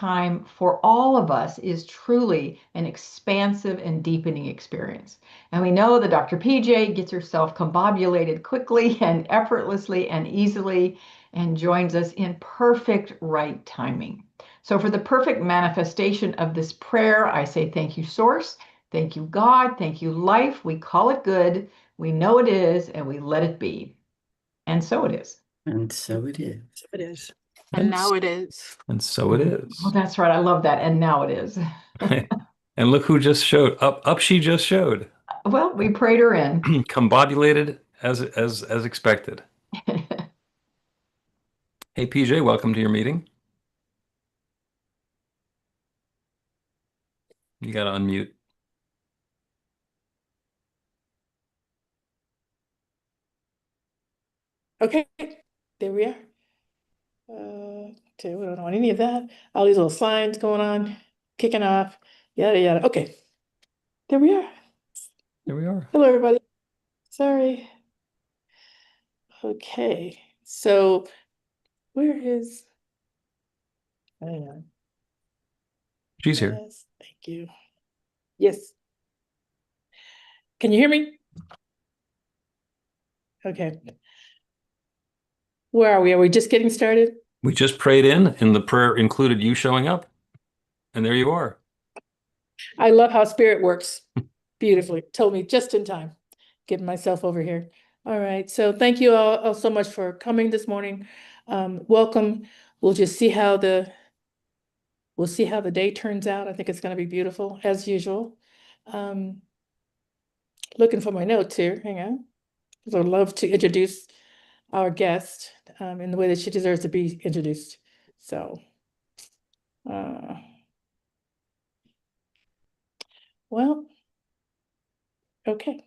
time for all of us is truly an expansive and deepening experience. And we know that Dr. Pjae gets herself combobulated quickly and effortlessly and easily and joins us in perfect right timing. So, for the perfect manifestation of this prayer, I say thank you, Source. Thank you, God. Thank you, life. We call it good. We know it is, and we let it be. And so it is. And so it is. So it is. And now it is. And so it is. Oh, that's right. I love that. And now it is. And look who just showed up. Up she just showed. Well, we prayed her in. Combobulated as expected. Hey, Pjae, welcome to your meeting. You got to unmute. Okay, there we are. Okay, we don't want any of that. All these little signs going on, kicking off, yada yada. Okay, there we are. Here we are. Hello, everybody. Sorry. Okay, so where is? Hang on. She's here. Yes, thank you. Yes. Can you hear me? Okay. Where are we? Are we just getting started? We just prayed in, and the prayer included you showing up. And there you are. I love how spirit works beautifully. Told me just in time. Getting myself over here. All right. So thank you all so much for coming this morning. Welcome. We'll just see how the day turns out. I think it's going to be beautiful as usual. Looking for my notes here. Hang on. I would love to introduce our guest in the way that she deserves to be introduced. So, well, okay.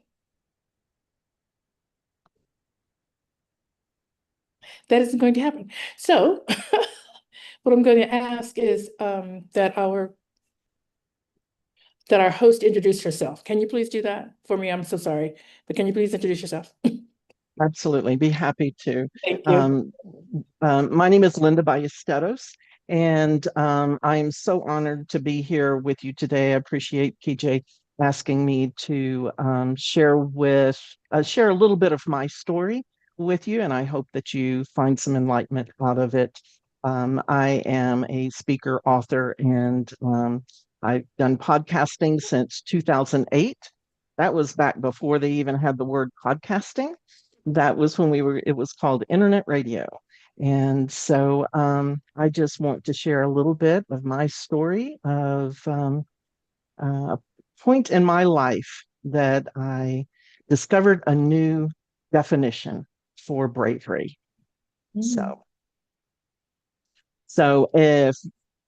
That isn't going to happen. So, what I'm going to ask is that our host introduce herself. Can you please do that for me? I'm so sorry, but can you please introduce yourself? Absolutely, be happy to. Thank you. My name is Linda Ballesteros, and I am so honored to be here with you today. I appreciate Pjae asking me to share a little bit of my story with you, and I hope that you find some enlightenment out of it. I am a speaker, author, and I've done podcasting since 2008. That was back before they even had the word podcasting. That was when it was called internet radio. And so I just want to share a little bit of my story of a point in my life that I discovered a new definition for bravery. So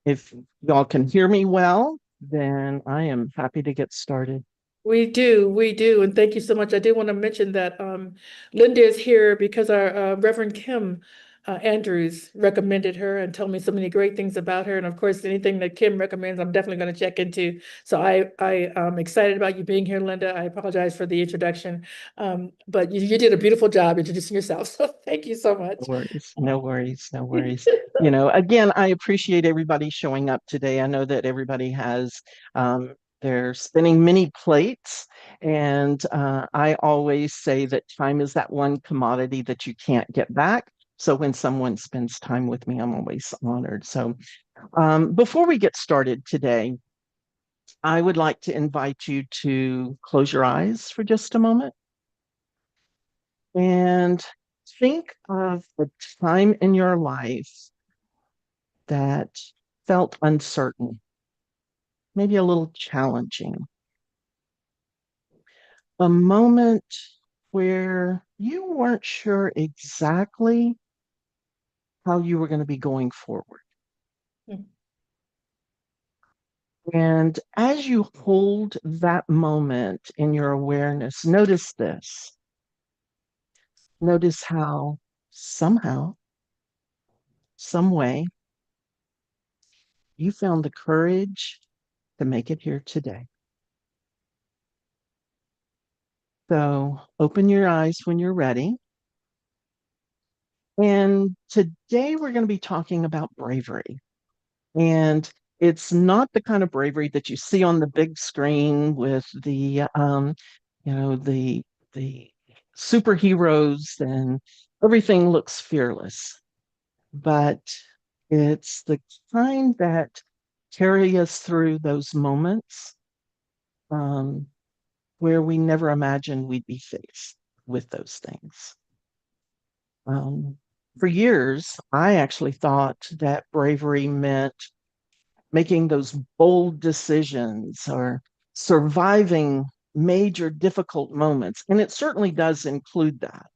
if y'all can hear me well, then I am happy to get started. We do. And thank you so much. I did want to mention that Linda is here because our Reverend Kim Andrews recommended her and told me so many great things about her. And of course, anything that Kim recommends, I'm definitely going to check into. So I am excited about you being here, Linda. I apologize for the introduction, but you did a beautiful job introducing yourself. So thank you so much. No worries. Again, I appreciate everybody showing up today. I know that everybody has they're spinning many plates, and I always say that time is that one commodity that you can't get back. So when someone spends time with me, I'm always honored. So before we get started today, I would like to invite you to close your eyes for just a moment and think of a time in your life that felt uncertain, maybe a little challenging. A moment where you weren't sure exactly how you were going to be going forward. Mm. And as you hold that moment in your awareness, notice this. Notice how somehow, some way, you found the courage to make it here today. So open your eyes when you're ready. And today we're going to be talking about bravery. And it's not the kind of bravery that you see on the big screen with the superheroes and everything looks fearless, but it's the kind that carry us through those moments um, where we never imagined we'd be faced with those things. Um, for years, I actually thought that bravery meant making those bold decisions or surviving major difficult moments. And it certainly does include that.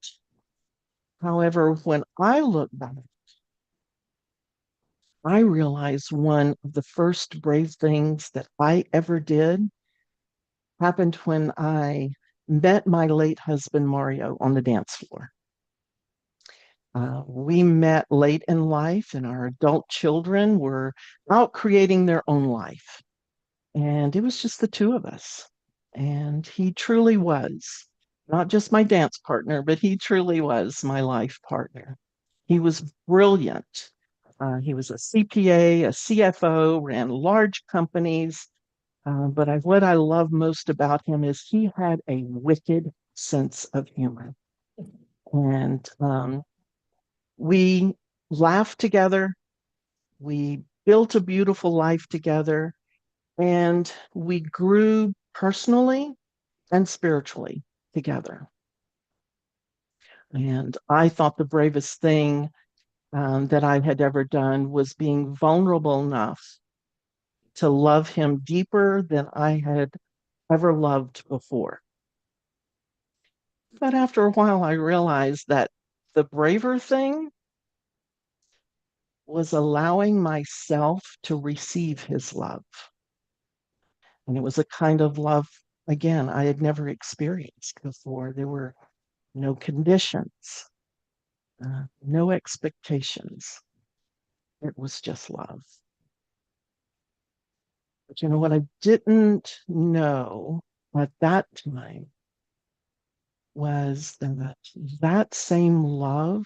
However, when I look back, I realize one of the first brave things that I ever did happened when I met my late husband, Mario, on the dance floor. We met late in life, and our adult children were out creating their own life. And it was just the two of us. And he truly was not just my dance partner, but he truly was my life partner. He was brilliant. He was a CPA, a CFO, ran large companies. What I love most about him is he had a wicked sense of humor. And we laughed together. We built a beautiful life together. And we grew personally and spiritually together. And I thought the bravest thing that I had ever done was being vulnerable enough to love him deeper than I had ever loved before. But after a while, I realized that the braver thing was allowing myself to receive his love. And it was a kind of love, again, I had never experienced before. There were no conditions, no expectations. It was just love. But you know what I didn't know at that time was that that same love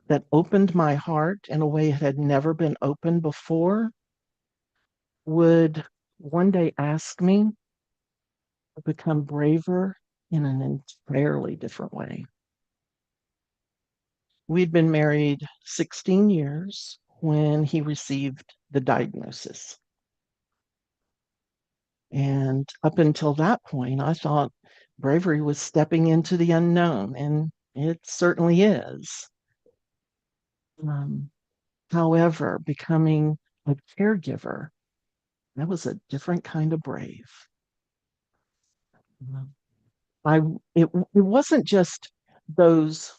that opened my heart in a way it had never been opened before would one day ask me to become braver in an entirely different way. We'd been married 16 years when he received the diagnosis. And up until that point, I thought bravery was stepping into the unknown, and it certainly is. Um, However, becoming a caregiver, that was a different kind of brave. Um, I it wasn't just those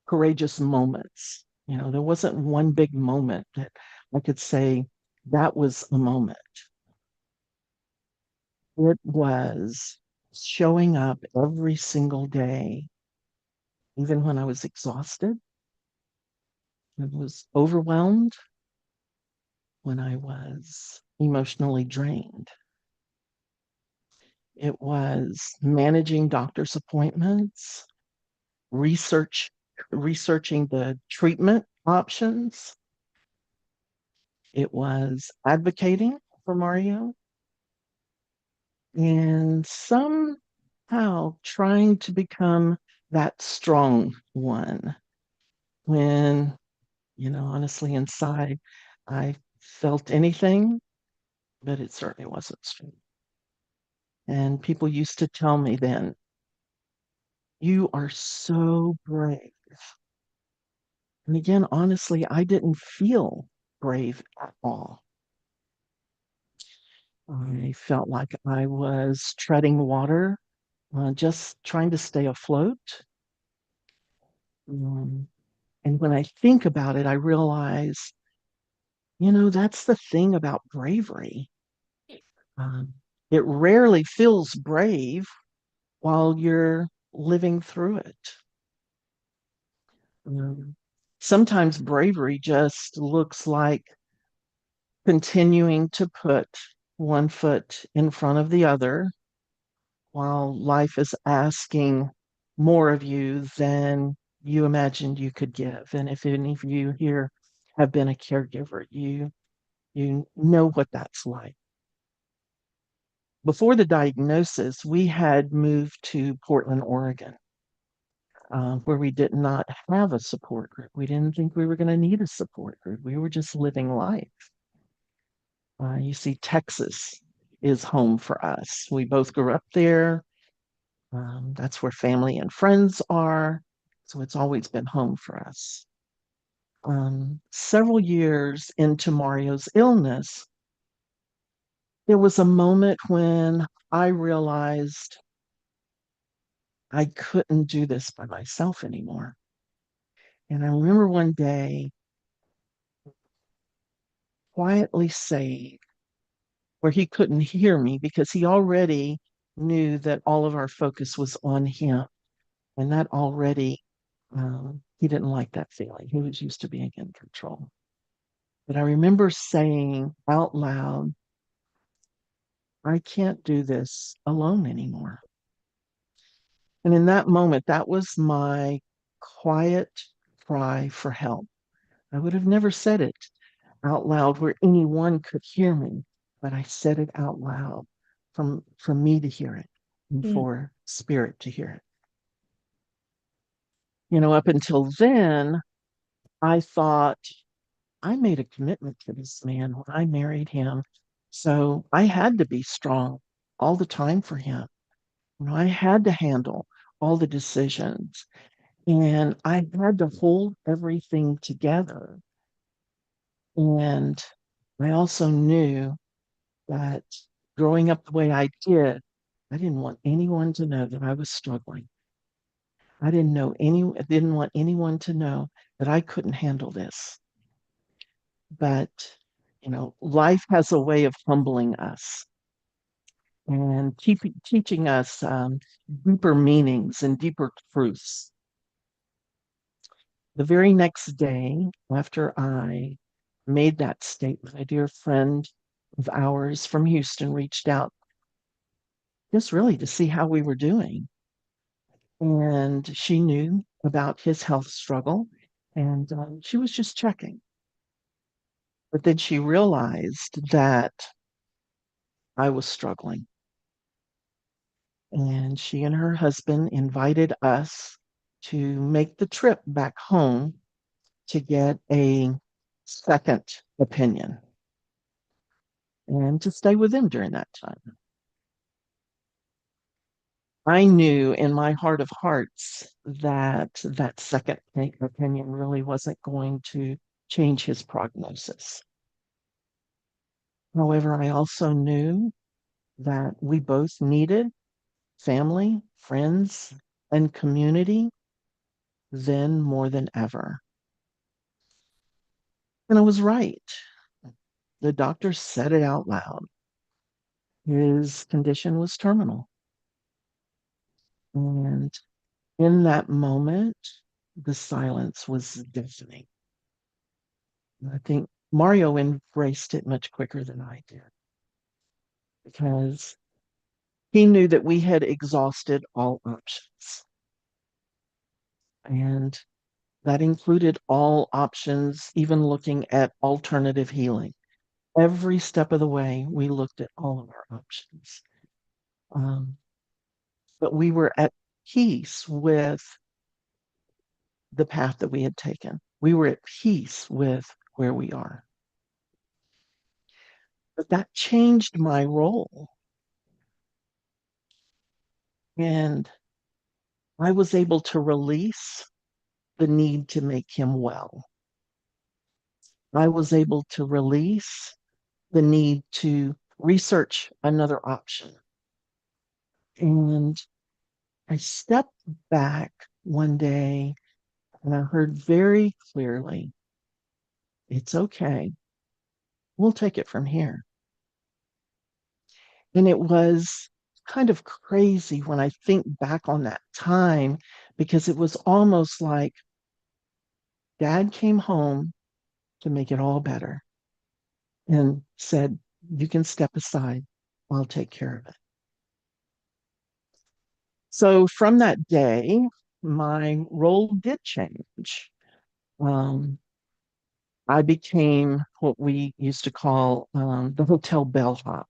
courageous moments. You know, there wasn't one big moment that I could say that was a moment. It was showing up every single day, even when I was exhausted, I was overwhelmed, when I was emotionally drained. It was managing doctor's appointments, researching the treatment options. It was advocating for Mario and somehow trying to become that strong one when, honestly, inside I felt anything, but it certainly wasn't strong. And people used to tell me then, you are so brave. And again, honestly, I didn't feel brave at all. I felt like I was treading water, just trying to stay afloat. Um, and when I think about it, I realize, that's the thing about bravery. Um, it rarely feels brave while you're living through it. Um, Sometimes bravery just looks like continuing to put one foot in front of the other while life is asking more of you than you imagined you could give. And if any of you here have been a caregiver, you You know what that's like. Before the diagnosis, we had moved to Portland, Oregon, where we did not have a support group. We didn't think we were going to need a support group. We were just living life. You see, Texas is home for us. We both grew up there. That's where family and friends are. So it's always been home for us. Several years into Mario's illness, there was a moment when I realized I couldn't do this by myself anymore. And I remember one day quietly saying, where he couldn't hear me because he already knew that all of our focus was on him. And that already, he didn't like that feeling. He was used to being in control. But I remember saying out loud, I can't do this alone anymore. And in that moment, that was my quiet cry for help. I would have never said it out loud where anyone could hear me, but I said it out loud for me to hear it and Mm. for spirit to hear it. You know, up until then, I thought I made a commitment to this man when I married him. So I had to be strong all the time for him. You know, I had to handle all the decisions and I had to hold everything together. And I also knew that growing up the way I did, I didn't want anyone to know that I was struggling. I didn't want anyone to know that I couldn't handle this. But, you know, life has a way of humbling us and teaching us deeper meanings and deeper truths. The very next day after I made that statement, a dear friend of ours from Houston reached out just really to see how we were doing. And she knew about his health struggle and she was just checking. But then she realized that I was struggling. And she and her husband invited us to make the trip back home to get a second opinion and to stay with them during that time. I knew in my heart of hearts that that second opinion really wasn't going to change his prognosis. However, I also knew that we both needed family, friends, and community then more than ever. And I was right. The doctor said it out loud. His condition was terminal. And in that moment, the silence was deafening. I think Mario embraced it much quicker than I did because he knew that we had exhausted all options. And that included all options, even looking at alternative healing. Every step of the way, we looked at all of our options. Um, but we were at peace with the path that we had taken. We were at peace with where we are. But that changed my role. And I was able to release the need to make him well. I was able to release the need to research another option. And I stepped back one day and I heard very clearly, it's okay. We'll take it from here. And it was kind of crazy when I think back on that time because it was almost like dad came home to make it all better and said, you can step aside. I'll take care of it. So from that day, my role did change. Um, I became what we used to call the hotel bellhop.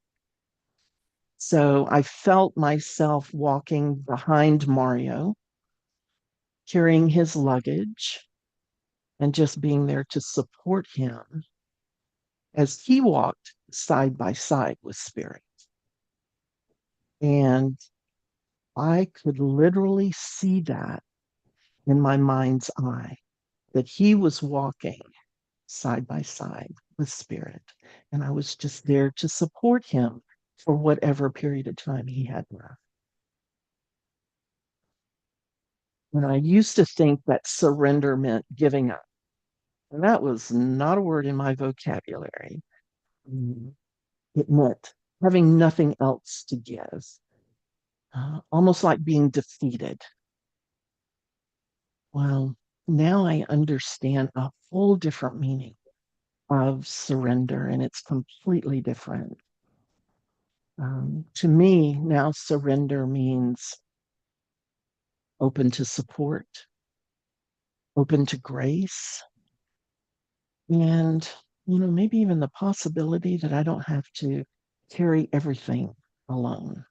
So I felt myself walking behind Mario, carrying his luggage, and just being there to support him as he walked side by side with Spirit. And I could literally see that in my mind's eye, that he was walking side by side with Spirit. And I was just there to support him for whatever period of time he had left. And I used to think that surrender meant giving up. And that was not a word in my vocabulary. Mm, It meant having nothing else to give, almost like being defeated. Well, now I understand a whole different meaning of surrender, and it's completely different. To me, now surrender means open to support, open to grace, and maybe even the possibility that I don't have to carry everything alone.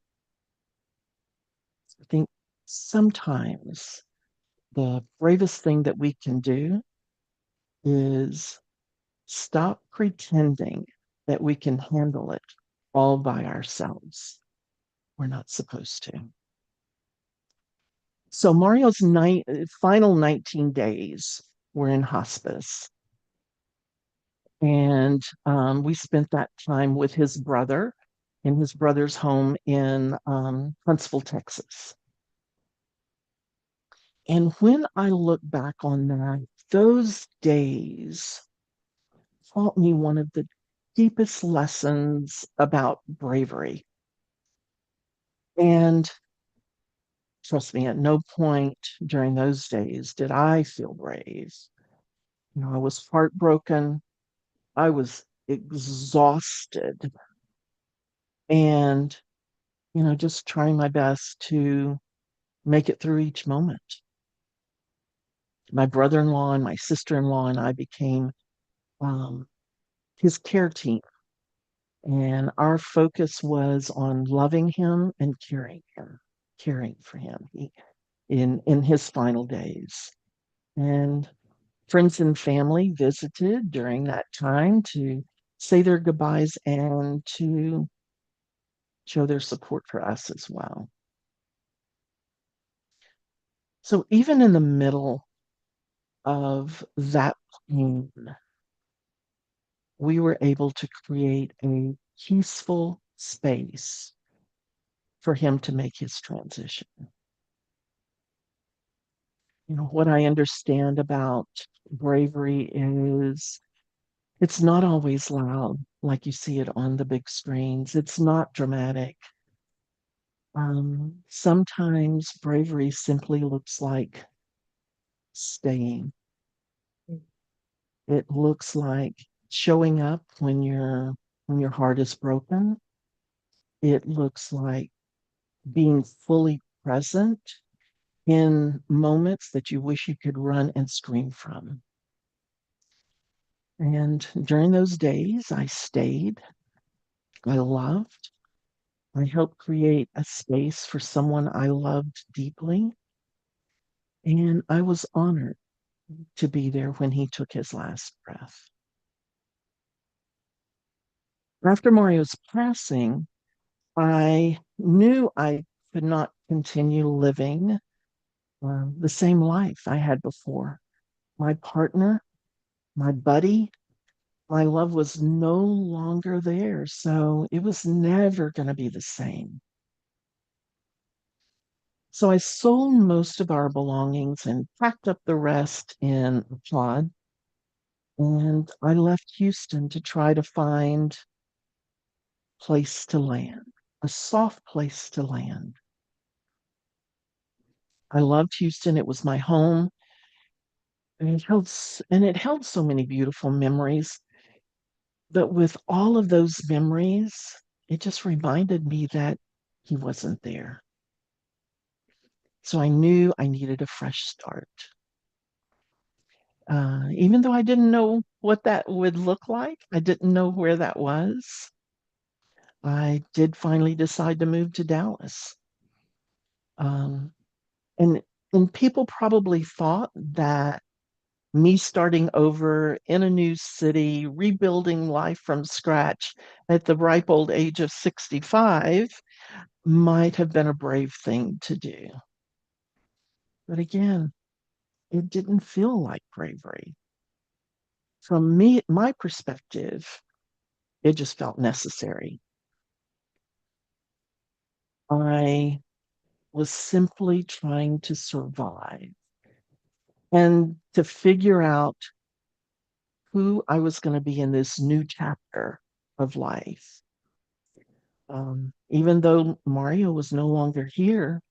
I think sometimes the bravest thing that we can do is stop pretending that we can handle it all by ourselves. We're not supposed to. So Mario's final 19 days were in hospice. And we spent that time with his brother in his brother's home in Huntsville, Texas. And when I look back on that, those days taught me one of the deepest lessons about bravery. And trust me, at no point during those days did I feel brave. I was heartbroken. I was exhausted. And, just trying my best to make it through each moment. My brother in law and my sister in law and I became um, his care team. And our focus was on loving him and caring for him in his final days. And friends and family visited during that time to say their goodbyes and to show their support for us as well. So even in the middle of that pain, we were able to create a peaceful space for him to make his transition. What I understand about bravery is it's not always loud like you see it on the big screens. It's not dramatic. Sometimes bravery simply looks like staying. It looks like showing up when your heart is broken. It looks like being fully present in moments that you wish you could run and scream from. And during those days, I stayed, I loved, I helped create a space for someone I loved deeply. And I was honored to be there when he took his last breath. After Mario's passing, I knew I could not continue living the same life I had before. My partner, my buddy, my love was no longer there. So it was never going to be the same. So I sold most of our belongings and packed up the rest in a pod. And I left Houston to try to find a place to land, a soft place to land. I loved Houston. It was my home. And it held so many beautiful memories. But with all of those memories, it just reminded me that he wasn't there. So I knew I needed a fresh start. Even though I didn't know what that would look like. I didn't know where that was. I did finally decide to move to Dallas. Um, and and people probably thought that me starting over in a new city, rebuilding life from scratch at the ripe old age of 65 might have been a brave thing to do. But again, it didn't feel like bravery. From me, my perspective, it just felt necessary. I was simply trying to survive and to figure out who I was going to be in this new chapter of life. Even though Mario was no longer here,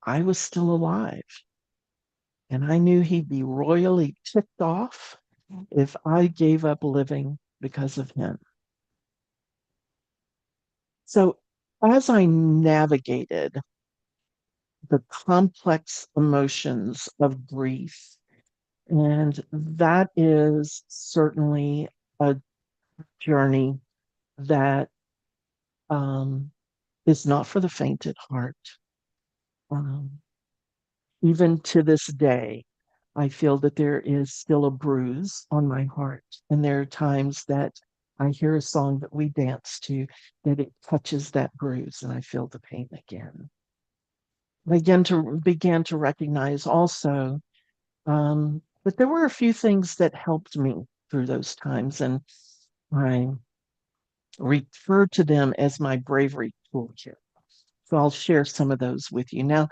I was still alive. And I knew he'd be royally ticked off if I gave up living because of him. So, as I navigated the complex emotions of grief, and that is certainly a journey that is not for the faint at heart. Um, Even to this day, I feel that there is still a bruise on my heart. And there are times that I hear a song that we dance to, that it touches that bruise and I feel the pain again. I began to recognize also that there were a few things that helped me through those times. And I refer to them as my bravery toolkit. So I'll share some of those with you. Now,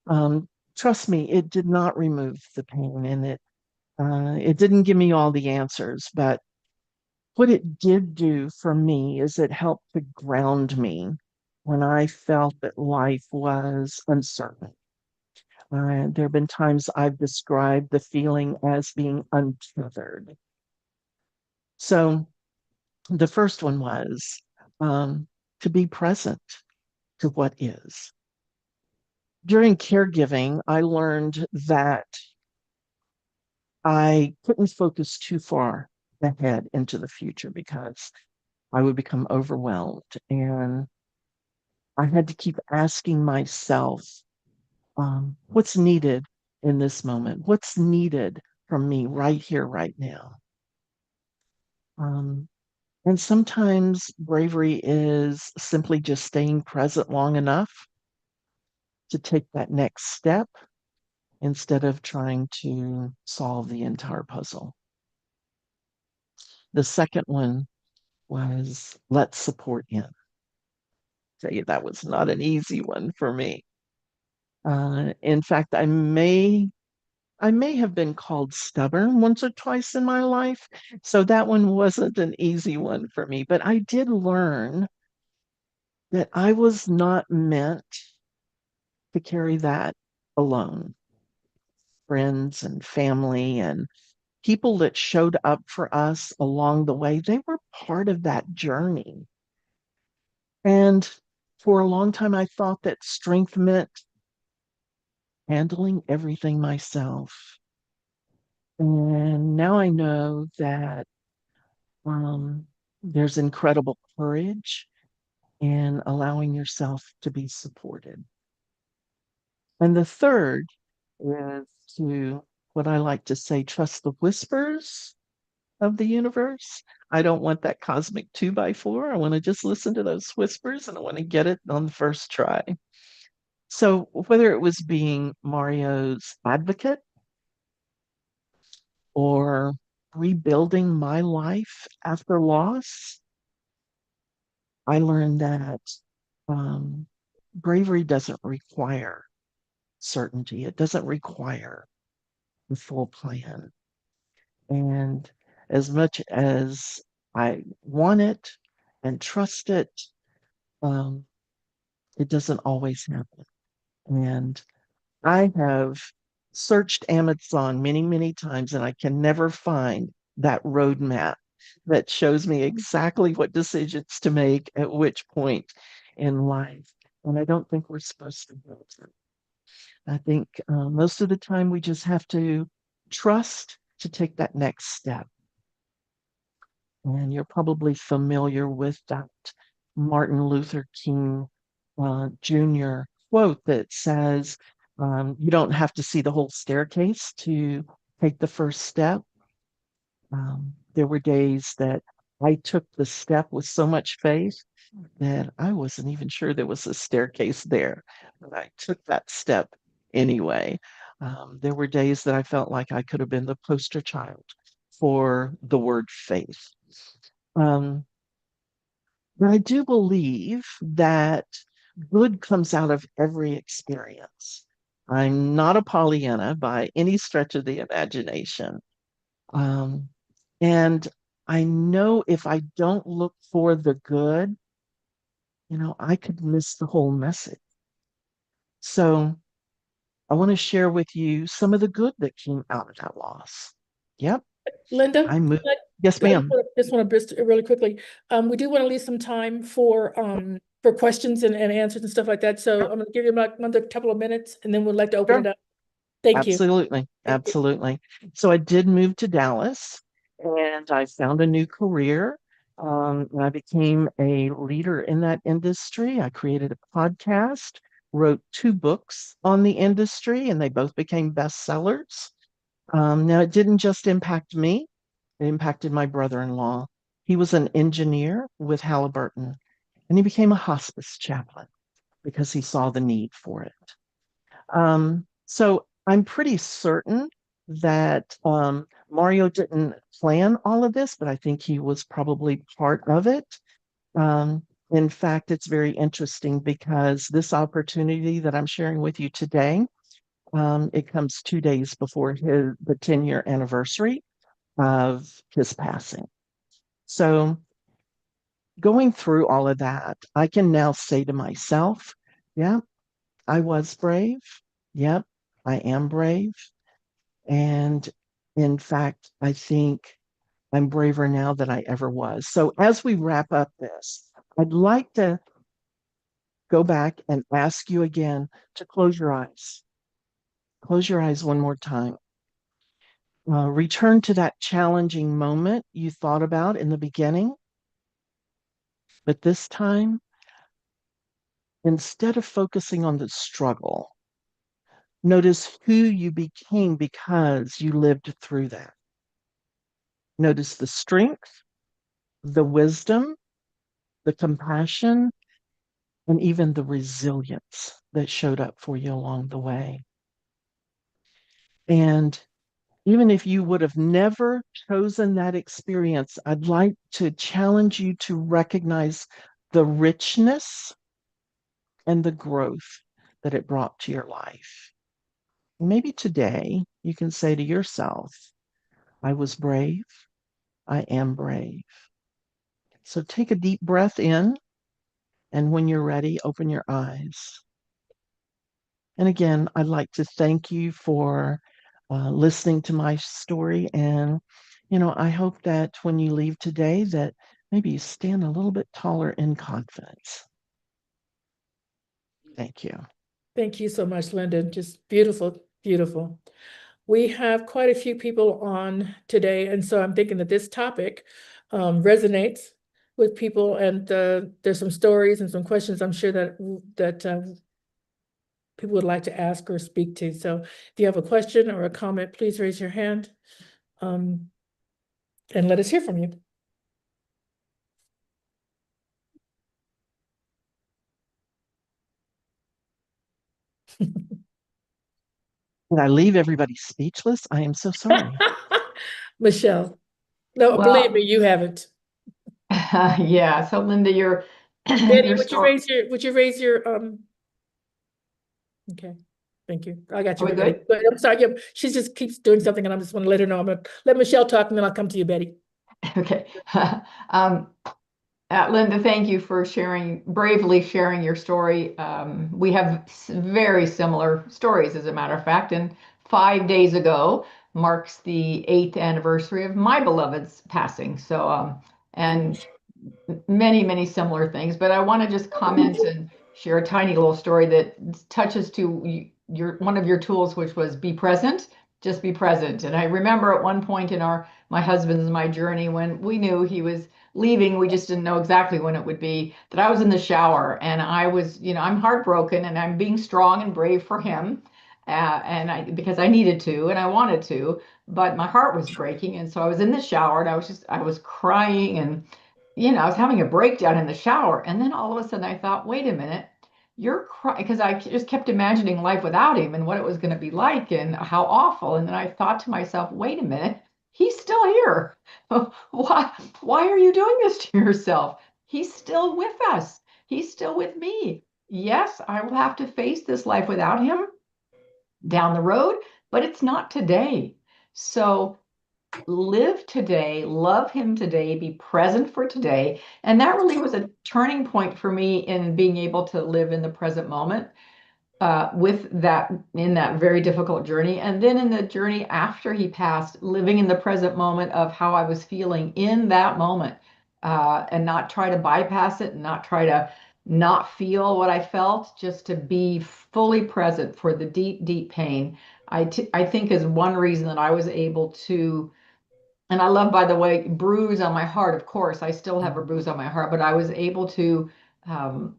um, trust me, it did not remove the pain, and it didn't give me all the answers, but what it did do for me is it helped to ground me when I felt that life was uncertain. There have been times I've described the feeling as being untethered. So the first one was to be present to what is. During caregiving, I learned that I couldn't focus too far ahead into the future because I would become overwhelmed. And I had to keep asking myself, what's needed in this moment? What's needed from me right here, right now? Um, and sometimes bravery is simply just staying present long enough to take that next step instead of trying to solve the entire puzzle. The second one was let support in. Tell you that was not an easy one for me. In fact, I may have been called stubborn once or twice in my life, so that one wasn't an easy one for me. But I did learn that I was not meant to carry that alone. Friends and family and people that showed up for us along the way, they were part of that journey. And for a long time, I thought that strength meant handling everything myself. And now I know that um, there's incredible courage in allowing yourself to be supported. And the third is to, what I like to say, trust the whispers of the universe. I don't want that cosmic 2x4. I want to just listen to those whispers and I want to get it on the first try. So whether it was being Mario's advocate or rebuilding my life after loss, I learned that um, bravery doesn't require certainty. It doesn't require the full plan. And as much as I want it and trust it, um, it doesn't always happen. And I have searched Amazon many, many times, and I can never find that roadmap that shows me exactly what decisions to make at which point in life. And I don't think we're supposed to go through. I think most of the time we just have to trust to take that next step. And you're probably familiar with that Martin Luther King Jr. quote that says, you don't have to see the whole staircase to take the first step. There were days that I took the step with so much faith that I wasn't even sure there was a staircase there, but I took that step anyway. There were days that I felt like I could have been the poster child for the word faith. Um, but I do believe that good comes out of every experience. I'm not a Pollyanna by any stretch of the imagination. Um, and I know if I don't look for the good, I could miss the whole message. So I want to share with you some of the good that came out of that loss. Yep, Linda, I moved. Yes, I ma'am. just want to burst really quickly. We do want to leave some time for questions and answers and stuff like that. So I'm going to give you another couple of minutes and then we'd like to open Sure. it up. Thank you. Absolutely. Thank you. Absolutely. So I did move to Dallas and I found a new career. And I became a leader in that industry. I created a podcast, wrote 2 books on the industry, and they both became bestsellers. Now, it didn't just impact me, it impacted my brother-in-law. He was an engineer with Halliburton, and he became a hospice chaplain because he saw the need for it. So I'm pretty certain that Mario didn't plan all of this, but I think he was probably part of it. In fact, it's very interesting because this opportunity that I'm sharing with you today, it comes 2 days before the 10-year anniversary of his passing. So going through all of that, I can now say to myself, yeah, I was brave. Yep, I am brave. And in fact, I think I'm braver now than I ever was. So as we wrap up this, I'd like to go back and ask you again to close your eyes. Close your eyes one more time. Return to that challenging moment you thought about in the beginning. But this time, instead of focusing on the struggle, notice who you became because you lived through that. Notice the strength, the wisdom, the compassion, and even the resilience that showed up for you along the way. And even if you would have never chosen that experience, I'd like to challenge you to recognize the richness and the growth that it brought to your life. Maybe today you can say to yourself, I was brave, I am brave. So take a deep breath in, and when you're ready, open your eyes. And again, I'd like to thank you for listening to my story. And, I hope that when you leave today, that maybe you stand a little bit taller in confidence. Thank you. Thank you so much, Linda. Just beautiful, beautiful. We have quite a few people on today, and so I'm thinking that this topic resonates with people, and there's some stories and some questions I'm sure that people would like to ask or speak to. So if you have a question or a comment, please raise your hand and let us hear from you. Did I leave everybody speechless? I am so sorry. Michelle, no, Well, believe me, you haven't. yeah. So Linda, your Betty, your story. would you raise your okay. Thank you. I got Are you, we Betty. good? But I'm sorry, yeah, she just keeps doing something and I just want to let her know. I'm gonna let Michelle talk and then I'll come to you, Betty. Okay. um, Linda, thank you for bravely sharing your story. We have very similar stories, as a matter of fact. And 5 days ago marks the 8th anniversary of my beloved's passing. So, and many, many similar things. But I want to just comment and share a tiny little story that touches to your one of your tools, which was be present. just be present. And I remember at one point in my husband's and my journey when we knew he was leaving, we just didn't know exactly when it would be, that I was in the shower and I was, I'm heartbroken and I'm being strong and brave for him. Because I needed to and I wanted to, but my heart was breaking. And so I was in the shower and I was crying and, I was having a breakdown in the shower. And then all of a sudden I thought, wait a minute, you're crying, because I just kept imagining life without him and what it was going to be like and how awful. And then I thought to myself, wait a minute, he's still here. Why are you doing this to yourself? He's still with us. He's still with me. Yes, I will have to face this life without him down the road, but it's not today. So live today, love him today, be present for today. And that really was a turning point for me in being able to live in the present moment, with that, in that very difficult journey. And then in the journey after he passed, living in the present moment of how I was feeling in that moment, and not try to bypass it and not try to not feel what I felt, just to be fully present for the deep, deep pain. I think is one reason that I was able to, and I love, by the way, bruise on my heart. Of course, I still have a bruise on my heart, but I was able to, um,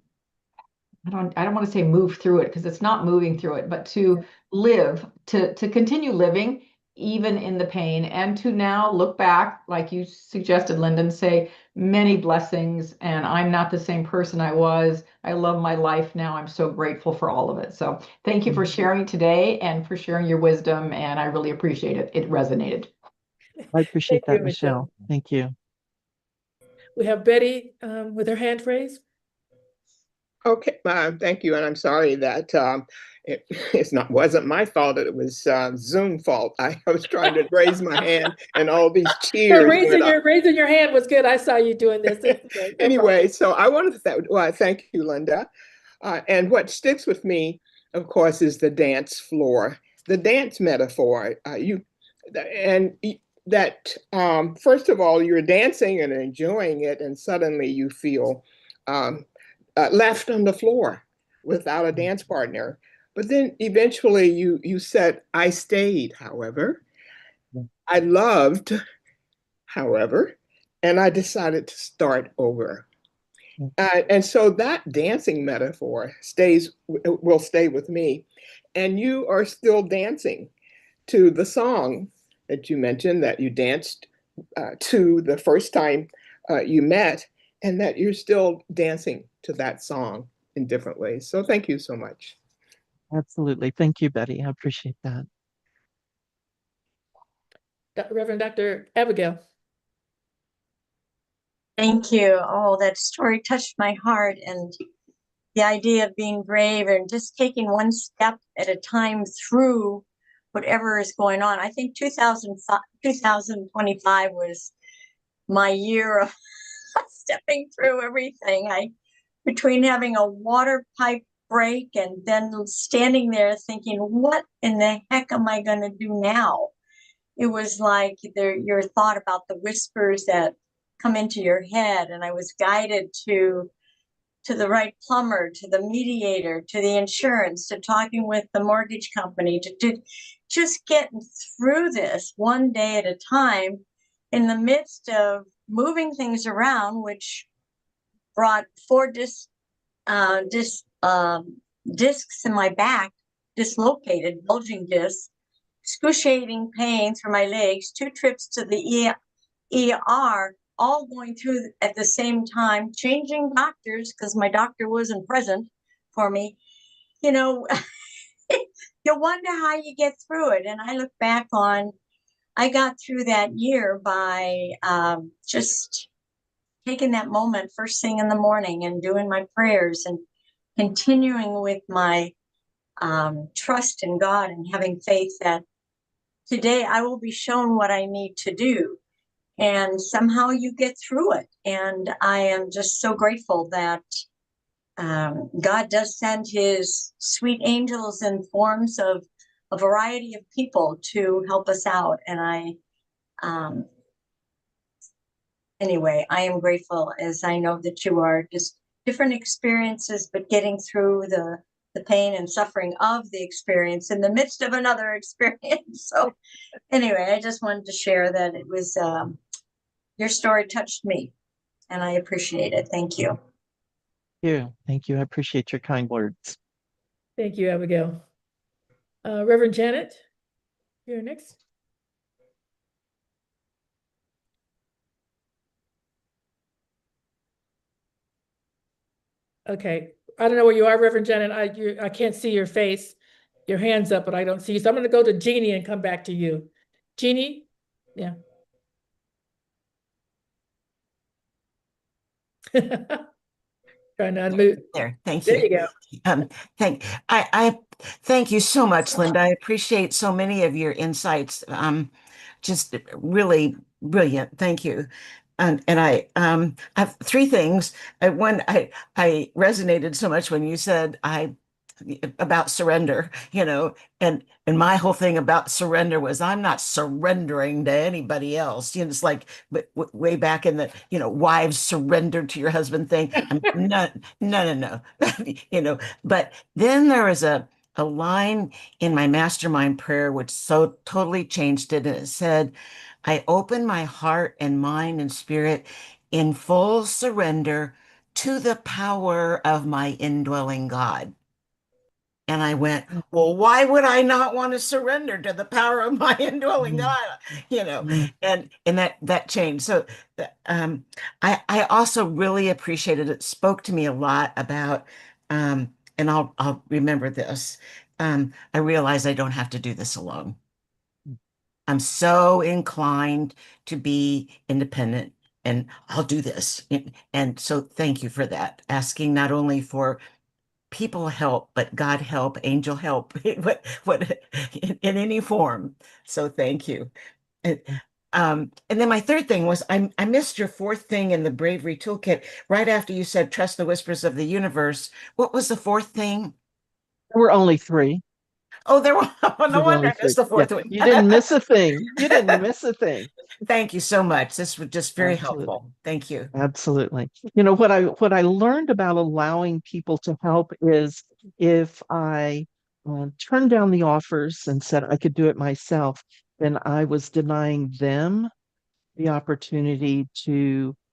I don't want to say move through it because it's not moving through it, but to live, to continue living even in the pain, and to now look back, like you suggested, Linda, and say many blessings. And I'm not the same person I was. I love my life now. I'm so grateful for all of it. So thank you for sharing today and for sharing your wisdom. And I really appreciate it. It resonated. I appreciate Thank you, that, Michelle. Thank you. We have Betty with her hand raised. Okay, thank you, and I'm sorry that it's wasn't my fault. It was Zoom fault. I was trying to raise my hand, and all these cheers went up. Raising your hand was good. I saw you doing this. Anyway, so I wanted to thank you, Linda. And what sticks with me, of course, is the dance floor, the dance metaphor. That first of all, you're dancing and enjoying it, and suddenly you feel left on the floor without a dance partner. But then eventually you said, I stayed, however. I loved, however, and I decided to start over. And so that dancing metaphor will stay with me. And you are still dancing to the song that you mentioned that you danced to the first time you met, and that you're still dancing to that song in different ways. So thank you so much. Absolutely. Thank you, Betty. I appreciate that. Reverend Dr. Abigail. Thank you. Oh, that story touched my heart, and the idea of being brave and just taking one step at a time through whatever is going on. I think 2025 was my year of stepping through everything. Between having a water pipe break and then standing there thinking, what in the heck am I going to do now? It was like your thought about the whispers that come into your head. And I was guided to the right plumber, to the mediator, to the insurance, to talking with the mortgage company, to just getting through this one day at a time in the midst of moving things around, which brought 4 discs in my back, dislocated, bulging discs, excruciating pain through my legs, 2 trips to the ER, all going through at the same time, changing doctors because my doctor wasn't present for me. You wonder how you get through it. And I look back on, I got through that year by just taking that moment first thing in the morning and doing my prayers and continuing with my trust in God and having faith that today I will be shown what I need to do. And somehow you get through it. And I am just so grateful that God does send his sweet angels in forms of a variety of people to help us out. And anyway, I am grateful, as I know that you are, just different experiences, but getting through the pain and suffering of the experience in the midst of another experience. So anyway, I just wanted to share that it was your story touched me, and I appreciate it. Thank you. Thank you. I appreciate your kind words. Thank you, Abigail. Reverend Janet, you're next. Okay, I don't know where you are, Reverend Janet. I can't see your face. Your hand's up, but I don't see you. So I'm going to go to Jeannie and come back to you. Jeannie? Yeah. Trying to unmute. There, thank There you. you go. I thank you so much, Linda. I appreciate so many of your insights. Just really brilliant. Thank you. And I have three things. One, I resonated so much when you said about surrender, and my whole thing about surrender was I'm not surrendering to anybody else. It's like way back in the, wives surrender to your husband thing. No, no, no, no. But then there was a line in my mastermind prayer which so totally changed it. And it said, I open my heart and mind and spirit in full surrender to the power of my indwelling God. And I went, well, why would I not want to surrender to the power of my indwelling God? And that changed. So I also really appreciated it. Spoke to me a lot about, and I'll remember this. I realize I don't have to do this alone. I'm so inclined to be independent, and I'll do this. And so thank you for that. Asking not only for people help, but God help, angel help, what in any form. So thank you. And, and then my third thing was I missed your fourth thing in the bravery toolkit right after you said trust the whispers of the universe. What was the fourth thing? There were only three. Oh, there were. Oh, There no were wonder only I three. missed the Yeah, fourth one. you didn't miss a thing. You didn't miss a thing. Thank you so much. This was just very Absolutely. helpful. Thank you. Absolutely. What I learned about allowing people to help is if I turned down the offers and said I could do it myself, then I was denying them the opportunity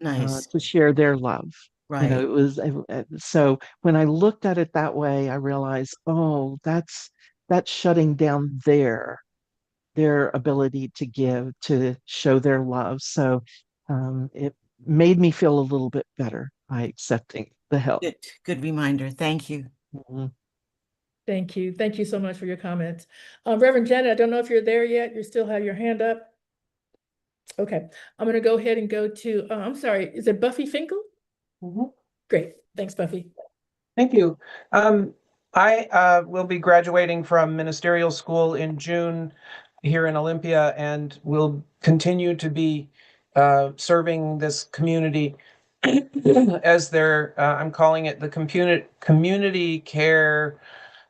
Nice. to share their love. Right. It was so when I looked at it that way, I realized, oh, that's shutting down their ability to give, to show their love. So it made me feel a little bit better by accepting the help. Good reminder. Thank you. Mhm. Thank you. Thank you so much for your comments. Reverend Janet, I don't know if you're there yet. You still have your hand up. Okay, I'm going to go ahead and go to, I'm sorry, is it Buffy Finkel? Great. Thanks, Buffy. Thank you. I will be graduating from ministerial school in June here in Olympia, and will continue to be serving this community as their, I'm calling it the community care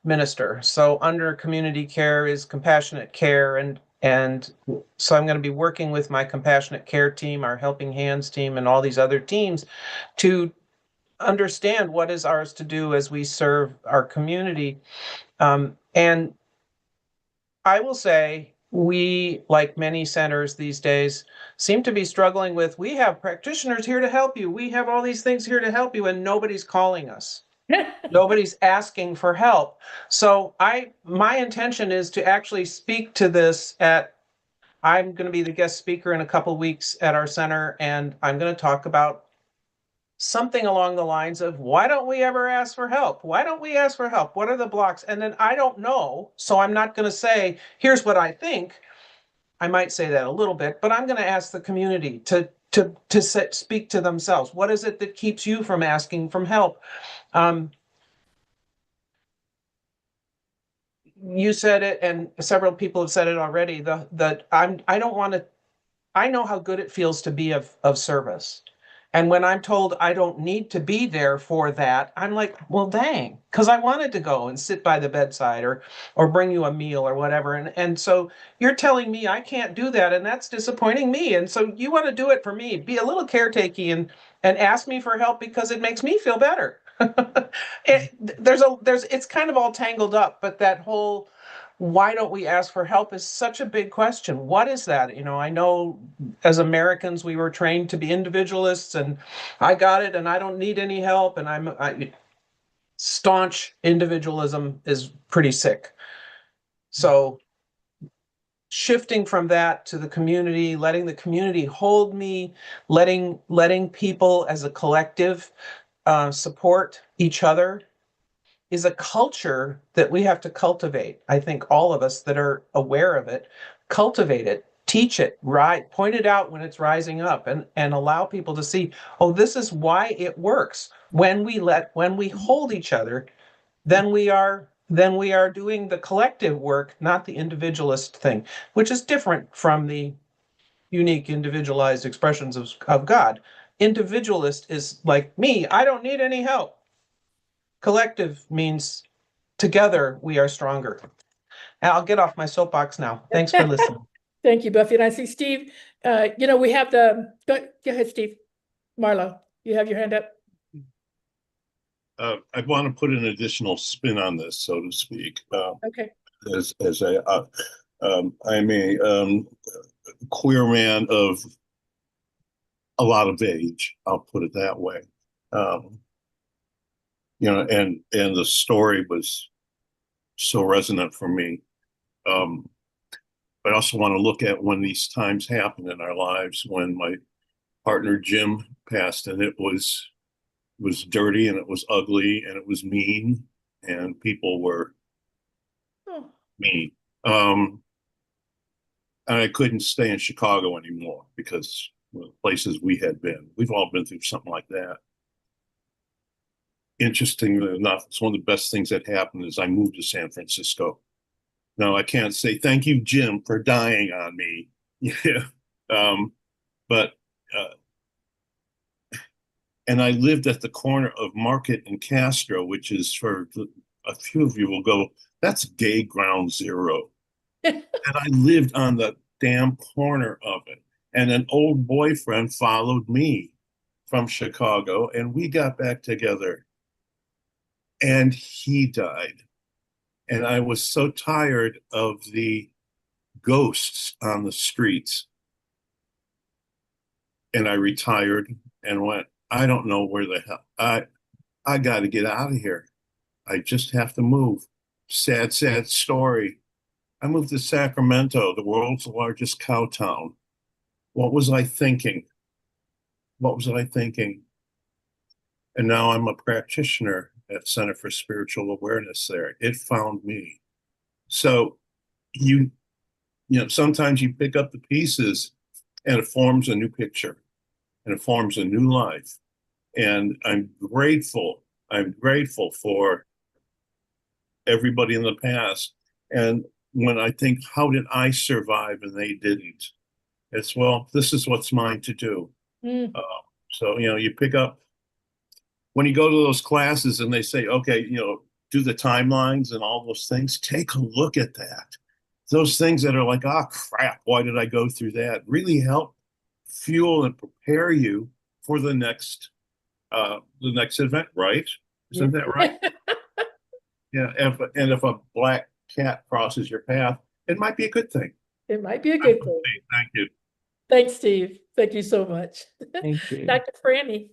minister. So under community care is compassionate care, and so I'm going to be working with my compassionate care team, our helping hands team, and all these other teams to understand what is ours to do as we serve our community. And I will say, we, like many centers these days, seem to be struggling with, we have practitioners here to help you. We have all these things here to help you, and nobody's calling us. Nobody's asking for help. So my intention is to actually speak to this I'm going to be the guest speaker in a couple of weeks at our center, and I'm going to talk about something along the lines of, why don't we ever ask for help? Why don't we ask for help? What are the blocks? And then I don't know, so I'm not going to say, here's what I think. I might say that a little bit, but I'm going to ask the community to speak to themselves. What is it that keeps you from asking for help? You said it, and several people have said it already. I don't want to. I know how good it feels to be of service. And when I'm told I don't need to be there for that, I'm like, well, dang, because I wanted to go and sit by the bedside or bring you a meal or whatever. And so you're telling me I can't do that, and that's disappointing me. And so you want to do it for me. Be a little caretaky and ask me for help because it makes me feel better. It's kind of all tangled up, but that whole why don't we ask for help is such a big question. What is that? I know as Americans we were trained to be individualists, and I got it, and I don't need any help, and staunch individualism is pretty sick. So shifting from that to the community, letting the community hold me, letting people as a collective support each other is a culture that we have to cultivate. I think all of us that are aware of it, cultivate it, teach it, right, point it out when it's rising up, and allow people to see, oh, this is why it works. When we hold each other, then we are doing the collective work, not the individualist thing, which is different from the unique individualized expressions of God. Individualist is like me, I don't need any help. Collective means together we are stronger. And I'll get off my soapbox now. Thanks for listening. Thank you, Buffy. And I see Steve, we have go ahead, Steve. Marlo, you have your hand up. I want to put an additional spin on this, so to speak. Okay. I'm a queer man of a lot of age. I'll put it that way. And the story was so resonant for me. I also want to look at when these times happened in our lives, when my partner Jim passed, and it was dirty, and it was ugly, and it was mean, and people were mean. And I couldn't stay in Chicago anymore because of the places we had been. We've all been through something like that. Interestingly enough, it's one of the best things that happened is I moved to San Francisco. Now, I can't say thank you, Jim, for dying on me. Yeah. And I lived at the corner of Market and Castro, which is, for a few of you will go, that's gay ground zero. And I lived on the damn corner of it. And an old boyfriend followed me from Chicago, and we got back together. And he died. And I was so tired of the ghosts on the streets. And I retired and went, I don't know where the hell, I got to get out of here. I just have to move. Sad, sad story. I moved to Sacramento, the world's largest cow town. What was I thinking? What was I thinking? And now I'm a practitioner at Center for Spiritual Awareness there. It found me. So sometimes you pick up the pieces and it forms a new picture and it forms a new life. And I'm grateful for everybody in the past. And when I think, how did I survive and they didn't? It's, well, this is what's mine to do. So, you pick up, when you go to those classes and they say, okay, do the timelines and all those things, take a look at that. Those things that are like, oh, crap, why did I go through that? Really help fuel and prepare you for the next event, right? Isn't that right? Yeah. And if a black cat crosses your path, it might be a good thing. It might be a good thing. Thank you. Thanks, Steve. Thank you so much. Thank you. Dr. Franny.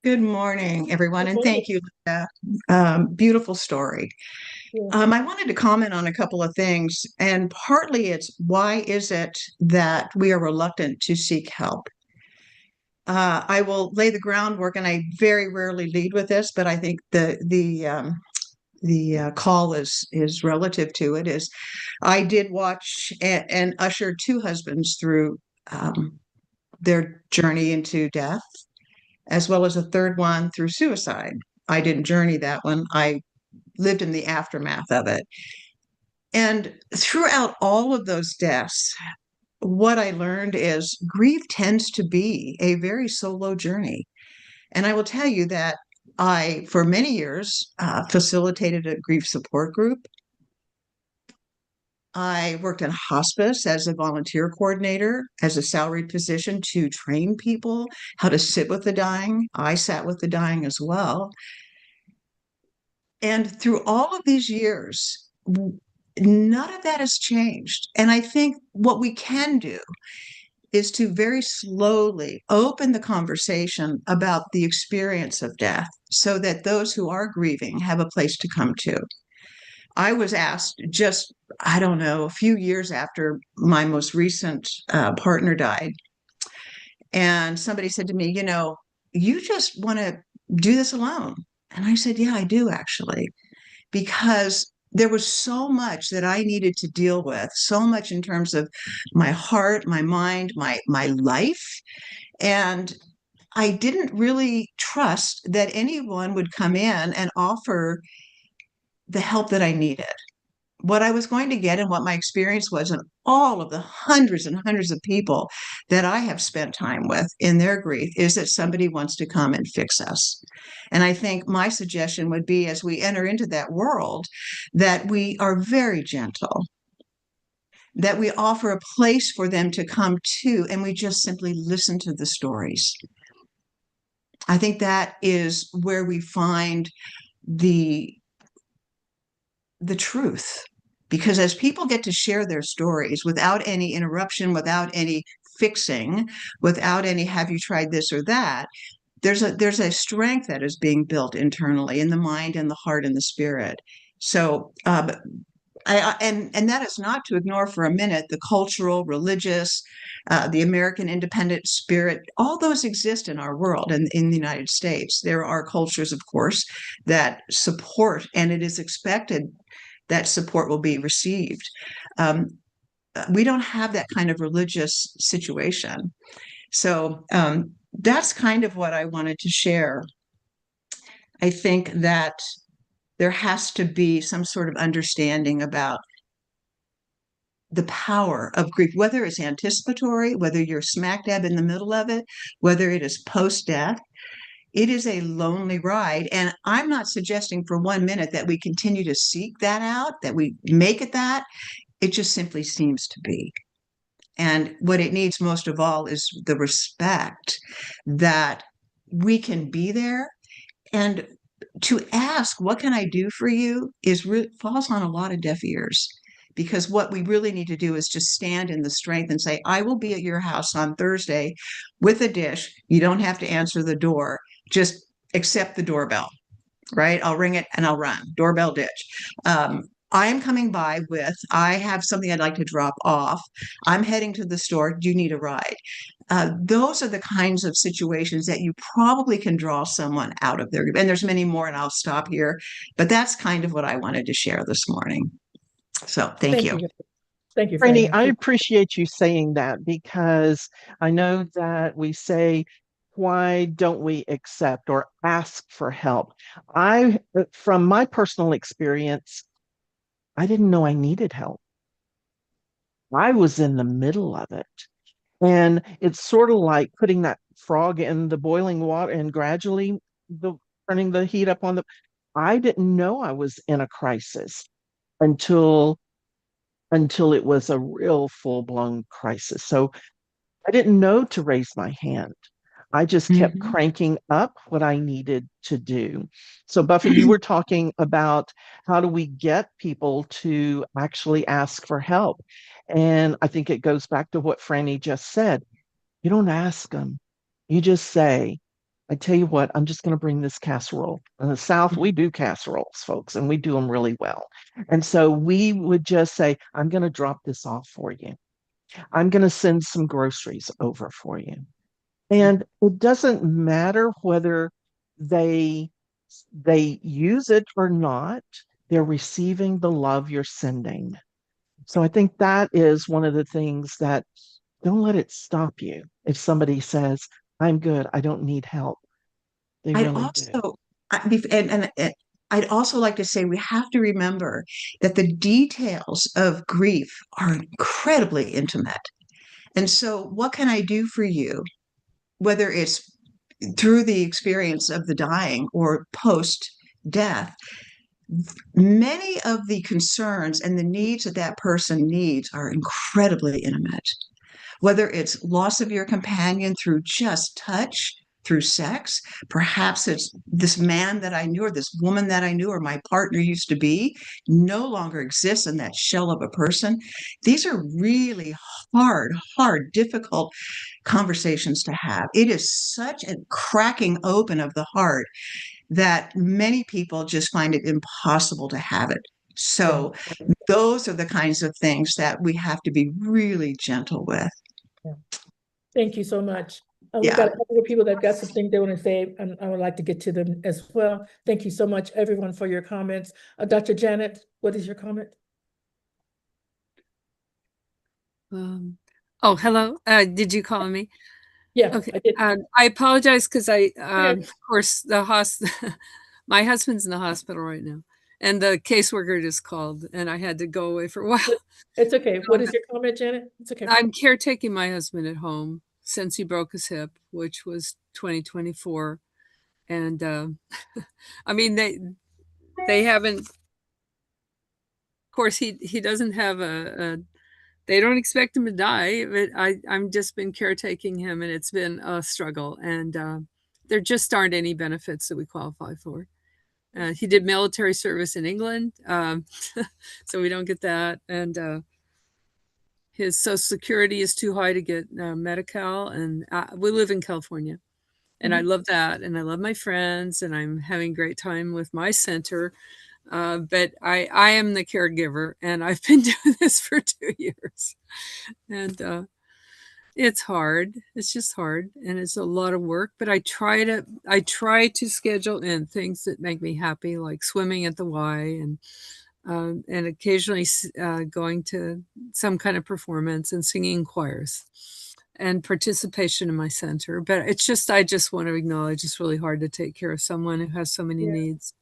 Good morning, everyone, Good and thank you, Linda. Beautiful story. Yeah. I wanted to comment on a couple of things, and partly it's why is it that we are reluctant to seek help? I will lay the groundwork, and I very rarely lead with this, but I think the call is relative to it. Is I did watch and usher two husbands through their journey into death, as well as a third one through suicide. I didn't journey that one. I lived in the aftermath of it. And throughout all of those deaths, what I learned is grief tends to be a very solo journey. And I will tell you that I, for many years, facilitated a grief support group. I worked in hospice as a volunteer coordinator, as a salaried position to train people how to sit with the dying. I sat with the dying as well. And through all of these years, none of that has changed. And I think what we can do is to very slowly open the conversation about the experience of death so that those who are grieving have a place to come to. I was asked just, I don't know, a few years after my most recent partner died, and somebody said to me, you just want to do this alone. And I said, yeah, I do actually, because there was so much that I needed to deal with, so much in terms of my heart, my mind, my life. And I didn't really trust that anyone would come in and offer the help that I needed. What I was going to get and what my experience was, and all of the hundreds and hundreds of people that I have spent time with in their grief, is that somebody wants to come and fix us. And I think my suggestion would be, as we enter into that world, that we are very gentle, that we offer a place for them to come to, and we just simply listen to the stories. I think that is where we find the truth, because as people get to share their stories without any interruption, without any fixing, without any have you tried this or that, there's a strength that is being built internally in the mind and the heart and the spirit. So and that is not to ignore for a minute the cultural, religious, the American independent spirit. All those exist in our world and in the United States. There are cultures, of course, that support, and it is expected that support will be received. We don't have that kind of religious situation. So that's kind of what I wanted to share. I think that there has to be some sort of understanding about the power of grief, whether it's anticipatory, whether you're smack dab in the middle of it, whether it is post death. It is a lonely ride. And I'm not suggesting for 1 minute that we continue to seek that out, that we make it that. It just simply seems to be. And what it needs most of all is the respect that we can be there. And to ask, what can I do for you, falls on a lot of deaf ears. Because what we really need to do is just stand in the strength and say, I will be at your house on Thursday with a dish. You don't have to answer the door. Just accept the doorbell, right? I'll ring it and I'll run. Doorbell ditch. I am coming by I have something I'd like to drop off. I'm heading to the store. Do you need a ride? Those are the kinds of situations that you probably can draw someone out of their, and there's many more, and I'll stop here. But that's kind of what I wanted to share this morning. So thank you. Thank you, Franny, Franny. I appreciate you saying that, because I know that we say, why don't we accept or ask for help? From my personal experience, I didn't know I needed help. I was in the middle of it. And it's sort of like putting that frog in the boiling water and gradually turning the heat up on I didn't know I was in a crisis until it was a real full-blown crisis. So I didn't know to raise my hand. I just kept cranking up what I needed to do. So Buffy, you were talking about how do we get people to actually ask for help? And I think it goes back to what Franny just said. You don't ask them. You just say, I tell you what, I'm just going to bring this casserole. In the South, we do casseroles, folks, and we do them really well. And so we would just say, I'm going to drop this off for you. I'm going to send some groceries over for you. And it doesn't matter whether they use it or not, they're receiving the love you're sending. So I think that is one of the things that don't let it stop you. If somebody says, I'm good, I don't need help. They I'd really do. also, and I'd also like to say we have to remember that the details of grief are incredibly intimate. And so, what can I do for you, whether it's through the experience of the dying or post death? Many of the concerns and the needs that that person needs are incredibly intimate, whether it's loss of your companion through just touch through sex. Perhaps it's this man that I knew or this woman that I knew or my partner used to be no longer exists in that shell of a person. These are really hard, difficult conversations to have. It is such a cracking open of the heart that many people just find it impossible to have it. So those are the kinds of things that we have to be really gentle with. Yeah. Thank you so much. We've Yeah. got a couple of people that got some things they want to say, and I would like to get to them as well. Thank you so much, everyone, for your comments. Dr. Janet, what is your comment? Oh, hello. Did you call me? Yeah, Okay. I did. I apologize because Okay. of course, my husband's in the hospital right now, and the caseworker just called, and I had to go away for a while. It's okay. What is your comment, Janet? It's okay. I'm caretaking my husband at home since he broke his hip, which was 2024, and I mean they haven't. Of course, he doesn't have a they don't expect him to die, but I'm just been caretaking him, and it's been a struggle. And there just aren't any benefits that we qualify for. He did military service in England, so we don't get that. And his Social Security is too high to get Medi-Cal, and we live in California. And I love that, and I love my friends, and I'm having a great time with my center. But I am the caregiver, and I've been doing this for 2 years. And it's hard. It's just hard, and it's a lot of work. But I try to schedule in things that make me happy, like swimming at the Y, and occasionally going to some kind of performance and singing choirs and participation in my center. But it's just I just want to acknowledge it's really hard to take care of someone who has so many needs.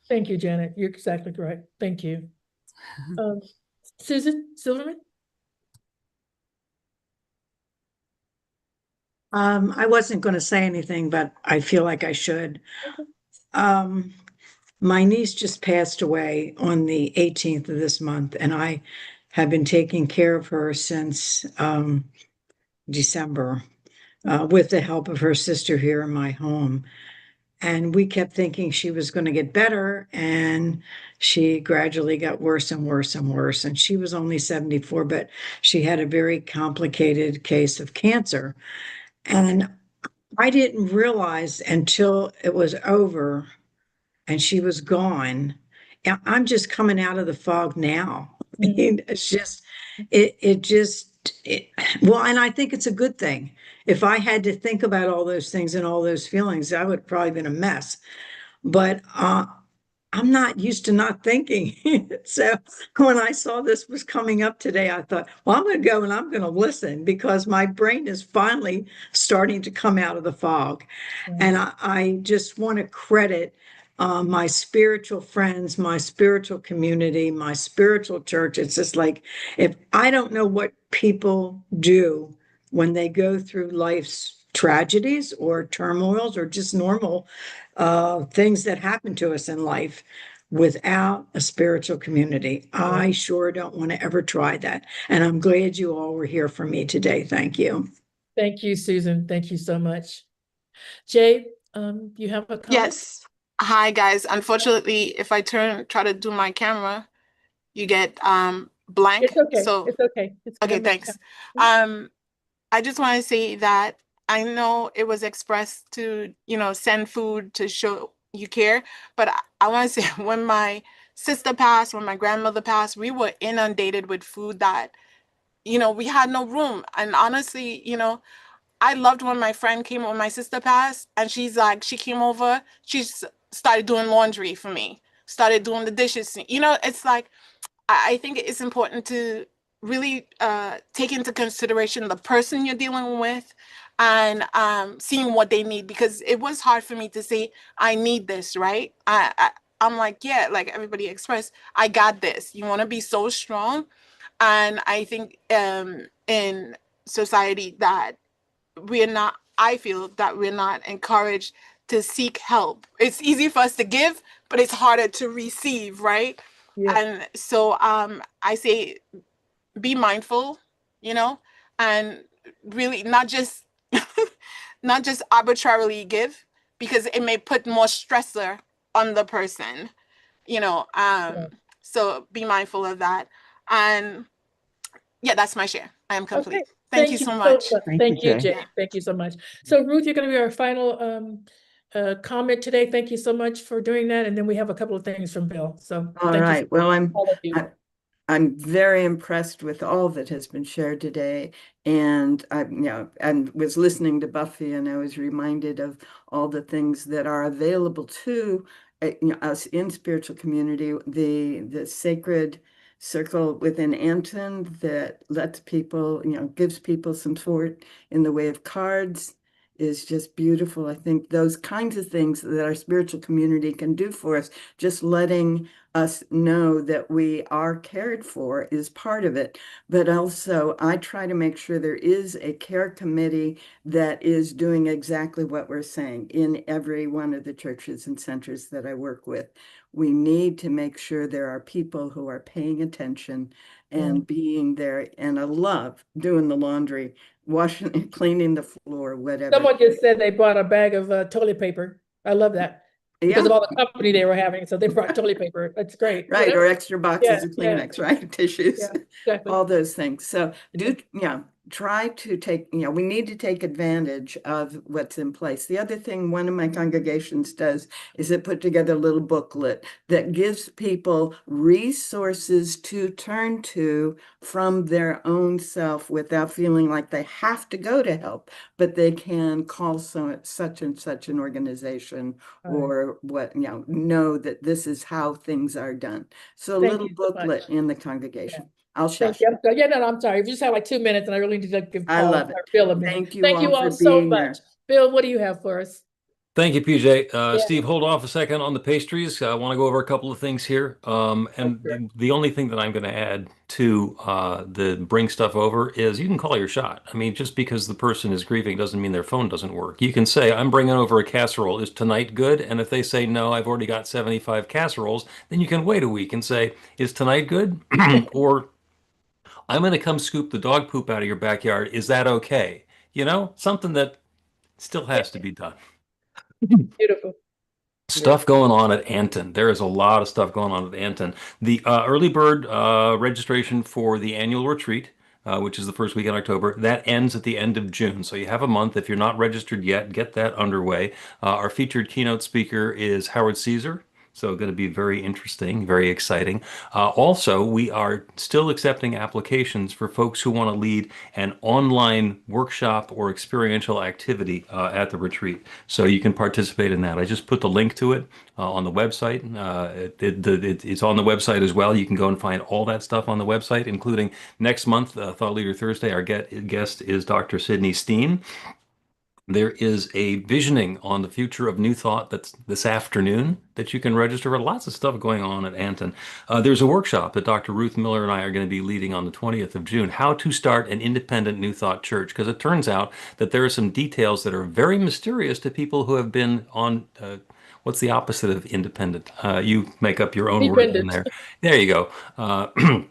Thank you, Janet. You're exactly right. Thank you. Susan Silverman? I wasn't going to say anything, but I feel like I should. My niece just passed away on the 18th of this month, and I have been taking care of her since December with the help of her sister here in my home. And we kept thinking she was going to get better, and she gradually got worse and worse and worse. And she was only 74, but she had a very complicated case of cancer. And I didn't realize until it was over and she was gone. I'm just coming out of the fog now. I mean, it's just, well, and I think it's a good thing. If I had to think about all those things and all those feelings, I would have probably been a mess. But I'm not used to not thinking. So when I saw this was coming up today, I thought, well, I'm going to go and I'm going to listen because my brain is finally starting to come out of the fog. And I just want to credit my spiritual friends, my spiritual community, my spiritual church. It's just like, if I don't know what people do when they go through life's tragedies or turmoils or just normal things that happen to us in life without a spiritual community. I sure don't want to ever try that. And I'm glad you all were here for me today. Thank you. Thank you, Susan. Thank you so much. Jay, you have a comment? Yes. Hi, guys. Unfortunately, if I try to do my camera, you get blank. It's okay. So it's okay. It's okay, thanks. I just want to say that I know it was expressed to, send food to show you care, but I want to say when my sister passed, when my grandmother passed, we were inundated with food that, we had no room. And honestly, I loved when my friend came when my sister passed, and she came over, she started doing laundry for me, started doing the dishes. It's like, I think it's important to really take into consideration the person you're dealing with and seeing what they need, because it was hard for me to say, I need this, right? I'm like, yeah, like everybody expressed, I got this. You want to be so strong. And I think in society that I feel that we're not encouraged to seek help. It's easy for us to give, but it's harder to receive, right? Yeah. And so I say be mindful, and really not just not just arbitrarily give, because it may put more stressor on the person, you know. So be mindful of that. And yeah, that's my share. I am complete. Okay. Thank you so much. Thank you, Jay. Jay. Thank you so much. So Ruth, you're going to be our final comment today. Thank you so much for doing that. And then we have a couple of things from Bill. So all right. Well, all of you. I'm very impressed with all that has been shared today. And and was listening to Buffy, and I was reminded of all the things that are available to us in spiritual community, the sacred circle within Anton that lets people, gives people some support in the way of cards is just beautiful. I think those kinds of things that our spiritual community can do for us, just letting us know that we are cared for is part of it. But also, I try to make sure there is a care committee that is doing exactly what we're saying in every one of the churches and centers that I work with. We need to make sure there are people who are paying attention and being there. And I love doing the laundry, washing and cleaning the floor, whatever. Someone just said they bought a bag of toilet paper. I love that. Because of all the company they were having. So they brought toilet paper. That's great. Right. Yeah. Or extra boxes of Yeah. Kleenex, right? Tissues, Exactly. all those things. So try to take, we need to take advantage of what's in place. The other thing one of my congregations does is it put together a little booklet that gives people resources to turn to from their own self without feeling like they have to go to help, but they can call such and such an organization or know that this is how things are done. So a little booklet in the congregation. I'll shush. No, I'm sorry. We just have like 2 minutes and I really need to give I love it. Bill a minute. Thank you Thank you all so much. Bill, what do you have for us? Thank you, PJ. Steve, hold off a second on the pastries. I want to go over a couple of things here. The only thing that I'm going to add to the bring stuff over is you can call your shot. I mean, just because the person is grieving doesn't mean their phone doesn't work. You can say, I'm bringing over a casserole. Is tonight good? And if they say, no, I've already got 75 casseroles, then you can wait a week and say, is tonight good? Or I'm going to come scoop the dog poop out of your backyard. Is that okay? Something that still has to be done. Beautiful. Stuff going on at Anton. There is a lot of stuff going on at Anton. The early bird registration for the annual retreat, which is the first week in October, that ends at the end of June. So you have a month. If you're not registered yet, get that underway. Our featured keynote speaker is Howard Caesar. So going to be very interesting, very exciting. Also, we are still accepting applications for folks who want to lead an online workshop or experiential activity at the retreat. So you can participate in that. I just put the link to it on the website. It's on the website as well. You can go and find all that stuff on the website, including next month, Thought Leader Thursday. Our guest is Dr. Sydney Steen. There is a visioning on the future of New Thought that's this afternoon that you can register for. Lots of stuff going on at Anton. There's a workshop that Dr. Ruth Miller and I are going to be leading on the 20th of June, how to start an independent New Thought church, because it turns out that there are some details that are very mysterious to people who have been on, what's the opposite of independent? You make up your own word in there. There you go.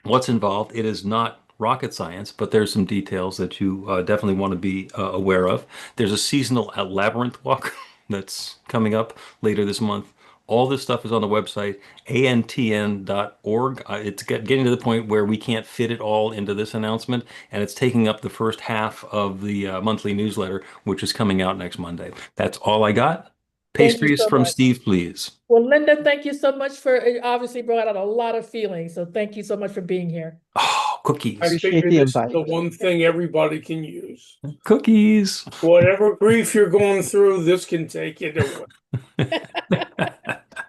What's involved? It is not rocket science, but there's some details that you definitely want to be aware of. There's a seasonal labyrinth walk that's coming up later this month. All this stuff is on the website, antn.org. It's getting to the point where we can't fit it all into this announcement, and it's taking up the first half of the monthly newsletter, which is coming out next Monday. That's all I got. Pastries from Steve, please. Well, Linda, thank you so much for obviously brought out a lot of feelings. So thank you so much for being here. Oh, cookies. I figure this is the one thing everybody can use. Cookies. Whatever grief you're going through, this can take you to it.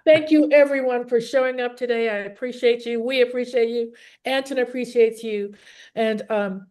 Thank you, everyone, for showing up today. I appreciate you. We appreciate you. Anton appreciates you. And thank you.